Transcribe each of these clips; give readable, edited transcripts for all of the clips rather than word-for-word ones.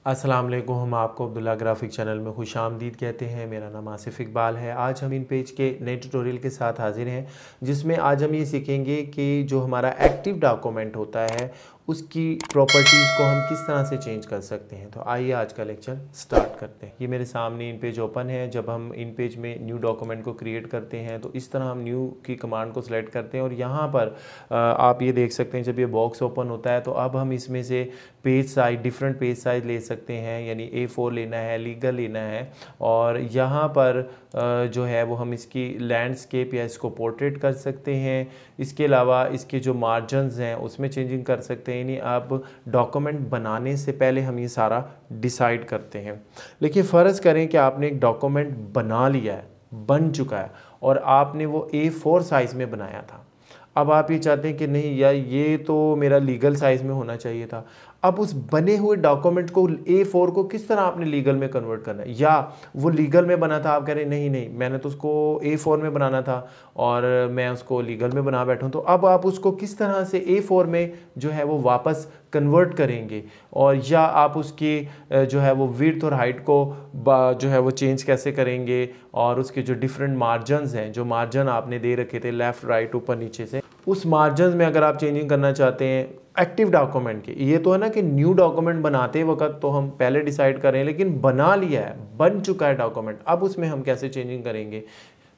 अस्सलाम वालेकुम। हम आपको अब्दुल्ला ग्राफिक चैनल में खुश आमदीद कहते हैं। मेरा नाम आसिफ इकबाल है। आज हम इन पेज के नए ट्यूटोरियल के साथ हाजिर हैं, जिसमें आज हम ये सीखेंगे कि जो हमारा एक्टिव डॉक्यूमेंट होता है उसकी प्रॉपर्टीज़ को हम किस तरह से चेंज कर सकते हैं। तो आइए आज का लेक्चर स्टार्ट करते हैं। ये मेरे सामने इन पेज ओपन है। जब हम इन पेज में न्यू डॉक्यूमेंट को क्रिएट करते हैं तो इस तरह हम न्यू की कमांड को सिलेक्ट करते हैं और यहाँ पर आप ये देख सकते हैं जब ये बॉक्स ओपन होता है तो अब हम इसमें से page size, different page size ले सकते हैं, यानी A4 लेना है, लीगल लेना है। और यहाँ पर जो है वो हम इसकी लैंडस्केप या इसको पोर्ट्रेट कर सकते हैं। इसके अलावा इसके जो मार्जिनस हैं उसमें चेंजिंग कर सकते हैं। यानी अब डॉक्यूमेंट बनाने से पहले हम ये सारा डिसाइड करते हैं। लेकिन फ़र्ज़ करें कि आपने एक डॉक्यूमेंट बना लिया है, बन चुका है, और आपने वो A4 साइज़ में बनाया था। अब आप ये चाहते हैं कि नहीं यार, ये तो मेरा लीगल साइज़ में होना चाहिए था। अब उस बने हुए डॉक्यूमेंट को A4 को किस तरह आपने लीगल में कन्वर्ट करना है, या वो लीगल में बना था, आप कह रहे हैं नहीं मैंने तो उसको A4 में बनाना था और मैं उसको लीगल में बना बैठूं। तो अब आप उसको किस तरह से A4 में जो है वो वापस कन्वर्ट करेंगे, और या आप उसकी जो है वो विड्थ और हाइट को जो है वो चेंज कैसे करेंगे, और उसके जो डिफरेंट मार्जिनस हैं, जो मार्जिन आपने दे रखे थे लेफ़्ट राइट ऊपर नीचे से, उस मार्जिन में अगर आप चेंजिंग करना चाहते हैं एक्टिव डॉक्यूमेंट के। ये तो है ना कि न्यू डॉक्यूमेंट बनाते वक्त तो हम पहले डिसाइड करें, लेकिन बना लिया है, बन चुका है डॉक्यूमेंट, अब उसमें हम कैसे चेंजिंग करेंगे,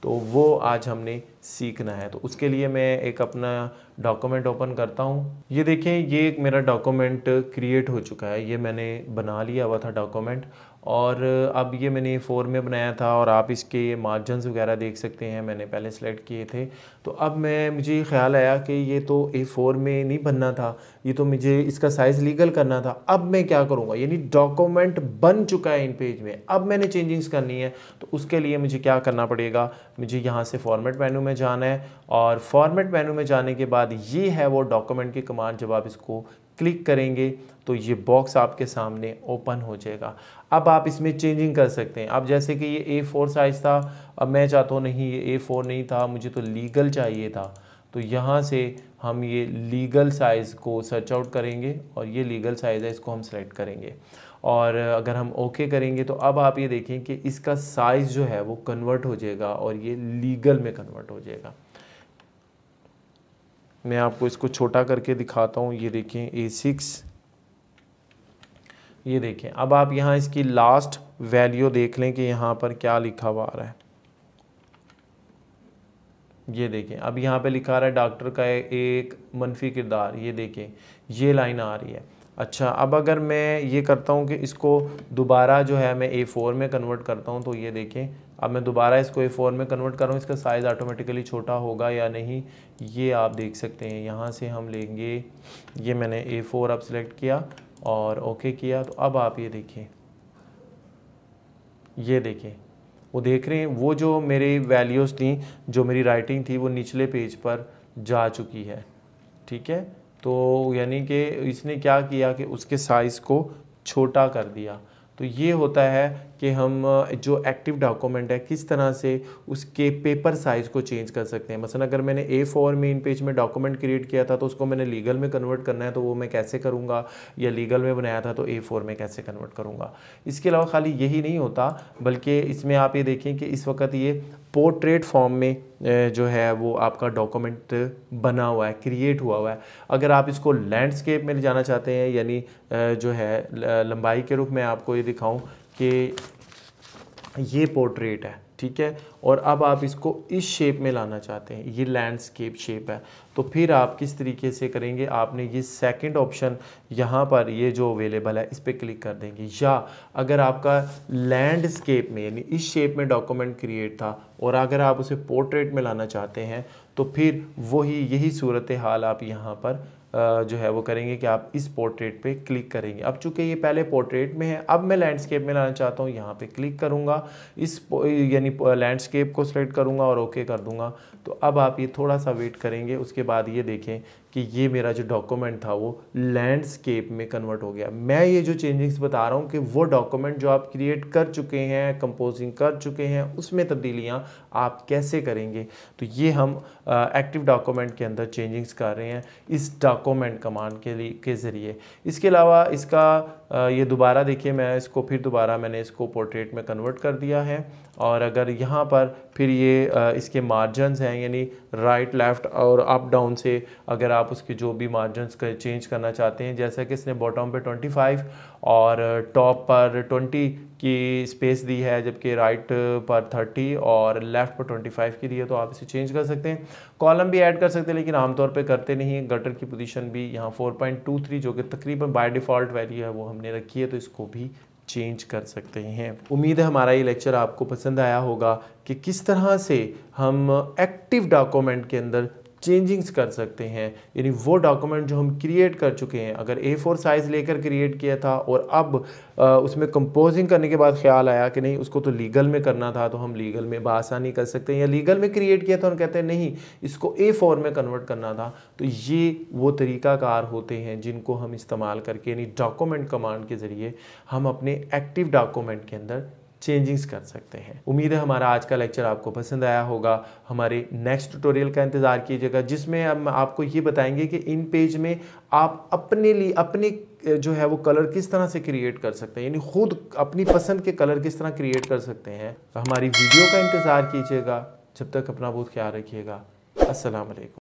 तो वो आज हमने सीखना है। तो उसके लिए मैं एक अपना डॉक्यूमेंट ओपन करता हूँ। ये देखें, ये एक मेरा डॉक्यूमेंट क्रिएट हो चुका है। ये मैंने बना लिया हुआ था डॉक्यूमेंट, और अब ये मैंने A4 में बनाया था, और आप इसके ये मार्जिनस वगैरह देख सकते हैं, मैंने पहले सेलेक्ट किए थे। तो अब मुझे ख्याल आया कि ये तो A4 में नहीं बनना था, ये तो मुझे इसका साइज़ लीगल करना था। अब मैं क्या करूँगा, यानी डॉक्यूमेंट बन चुका है इन पेज में, अब मैंने चेंजिंग्स करनी है। तो उसके लिए मुझे क्या करना पड़ेगा, मुझे यहाँ से फॉर्मेट मेनू में जाना है, और फॉर्मेट मेनू में जाने के बाद ये है वो डॉक्यूमेंट की कमांड। जब आप इसको क्लिक करेंगे तो ये बॉक्स आपके सामने ओपन हो जाएगा। अब आप इसमें चेंजिंग कर सकते हैं। अब जैसे कि ये A4 साइज़ था, अब मैं चाहता हूँ नहीं ये A4 नहीं था, मुझे तो लीगल चाहिए था। तो यहाँ से हम ये लीगल साइज़ को सर्च आउट करेंगे, और ये लीगल साइज़ है, इसको हम सेलेक्ट करेंगे। और अगर हम ओके करेंगे तो अब आप ये देखें कि इसका साइज़ जो है वो कन्वर्ट हो जाएगा और ये लीगल में कन्वर्ट हो जाएगा। मैं आपको इसको छोटा करके दिखाता हूँ। ये देखें A6, ये देखें। अब आप यहाँ इसकी लास्ट वैल्यू देख लें कि यहाँ पर क्या लिखा हुआ आ रहा है। ये देखें, अब यहाँ पे लिखा रहा है डॉक्टर का एक मनफी किरदार। ये देखें, ये लाइन आ रही है। अच्छा, अब अगर मैं ये करता हूँ कि इसको दोबारा जो है मैं A4 में कन्वर्ट करता हूँ, तो ये देखें, अब मैं दोबारा इसको A4 में कन्वर्ट कर रहा हूँ, इसका साइज़ ऑटोमेटिकली छोटा होगा या नहीं, ये आप देख सकते हैं। यहाँ से हम लेंगे, ये मैंने A4 अब सेलेक्ट किया और ओके किया। तो अब आप ये देखें, ये देखें, वो देख रहे हैं, वो जो मेरी वैल्यूज़ थी, जो मेरी राइटिंग थी, वो निचले पेज पर जा चुकी है। ठीक है, तो यानी कि इसने क्या किया कि उसके साइज़ को छोटा कर दिया। तो ये होता है कि हम जो एक्टिव डॉक्यूमेंट है किस तरह से उसके पेपर साइज़ को चेंज कर सकते हैं। मसलन अगर मैंने A4 में इन पेज में डॉक्यूमेंट क्रिएट किया था तो उसको मैंने लीगल में कन्वर्ट करना है, तो वो मैं कैसे करूँगा, या लीगल में बनाया था तो A4 में कैसे कन्वर्ट करूँगा। इसके अलावा खाली यही नहीं होता, बल्कि इसमें आप ये देखें कि इस वक्त ये पोर्ट्रेट फॉर्म में जो है वो आपका डॉक्यूमेंट बना हुआ है, क्रिएट हुआ है। अगर आप इसको लैंडस्केप में ले जाना चाहते हैं, यानी जो है लंबाई के रूप में आपको ये दिखाऊं कि ये पोर्ट्रेट है, ठीक है, और अब आप इसको इस शेप में लाना चाहते हैं, ये लैंडस्केप शेप है, तो फिर आप किस तरीके से करेंगे, आपने ये सेकंड ऑप्शन यहाँ पर ये जो अवेलेबल है इस पर क्लिक कर देंगे। या अगर आपका लैंडस्केप में यानी इस शेप में डॉक्यूमेंट क्रिएट था और अगर आप उसे पोर्ट्रेट में लाना चाहते हैं, तो फिर यही सूरत हाल आप यहाँ पर जो है वो करेंगे कि आप इस पोर्ट्रेट पे क्लिक करेंगे। अब चूंकि ये पहले पोर्ट्रेट में है, अब मैं लैंडस्केप में लाना चाहता हूँ, यहाँ पे क्लिक करूँगा, इस यानी लैंडस्केप को सिलेक्ट करूँगा और ओके कर दूँगा। तो अब आप ये थोड़ा सा वेट करेंगे, उसके बाद ये देखें कि ये मेरा जो डॉक्यूमेंट था वो लैंडस्केप में कन्वर्ट हो गया। मैं ये जो चेंजिंग्स बता रहा हूँ कि वो डॉक्यूमेंट जो आप क्रिएट कर चुके हैं, कंपोजिंग कर चुके हैं, उसमें तब्दीलियाँ आप कैसे करेंगे। तो ये हम एक्टिव डॉक्यूमेंट के अंदर चेंजिंग्स कर रहे हैं इस डॉक्यूमेंट कमांड के ज़रिए। इसके अलावा इसका ये दोबारा देखिए, मैं इसको फिर दोबारा मैंने इसको पोर्ट्रेट में कन्वर्ट कर दिया है। और अगर यहाँ पर फिर ये इसके मार्जिन्स हैं, यानी राइट लेफ़्ट और अप डाउन से अगर आप उसके जो भी मार्जिन्स का चेंज करना चाहते हैं, जैसा कि इसने बॉटम पे 25 और टॉप पर 20 की स्पेस दी है, जबकि राइट पर 30 और लेफ़्ट पर 25 की दी है, तो आप इसे चेंज कर सकते हैं। कॉलम भी ऐड कर सकते हैं, लेकिन आमतौर पे करते नहीं है। गटर की पोजीशन भी यहाँ 4.23 जो कि तकरीबन बाय डिफ़ॉल्ट वैल्यू है वो हमने रखी है, तो इसको भी चेंज कर सकते हैं। उम्मीद है हमारा ये लेक्चर आपको पसंद आया होगा कि किस तरह से हम एक्टिव डॉक्यूमेंट के अंदर चेंजिंग्स कर सकते हैं, यानी वो डॉक्यूमेंट जो हम क्रिएट कर चुके हैं, अगर A4 साइज़ लेकर क्रिएट किया था और अब उसमें कंपोजिंग करने के बाद ख्याल आया कि नहीं उसको तो लीगल में करना था, तो हम लीगल में बआसानी कर सकते हैं। या लीगल में क्रिएट किया था और कहते हैं नहीं इसको A4 में कन्वर्ट करना था, तो ये वो तरीक़ाकार होते हैं जिनको हम इस्तेमाल करके, यानी डॉक्यूमेंट कमांड के ज़रिए हम अपने एक्टिव डॉक्यूमेंट के अंदर चेंजिंग्स कर सकते हैं। उम्मीद है हमारा आज का लेक्चर आपको पसंद आया होगा। हमारे नेक्स्ट ट्यूटोरियल का इंतज़ार कीजिएगा, जिसमें हम आपको ये बताएंगे कि इन पेज में आप अपने लिए अपने जो है वो कलर किस तरह से क्रिएट कर सकते हैं, यानी खुद अपनी पसंद के कलर किस तरह क्रिएट कर सकते हैं। हमारी वीडियो का इंतज़ार कीजिएगा। जब तक अपना बहुत ख्याल रखिएगा। अस्सलाम वालेकुम।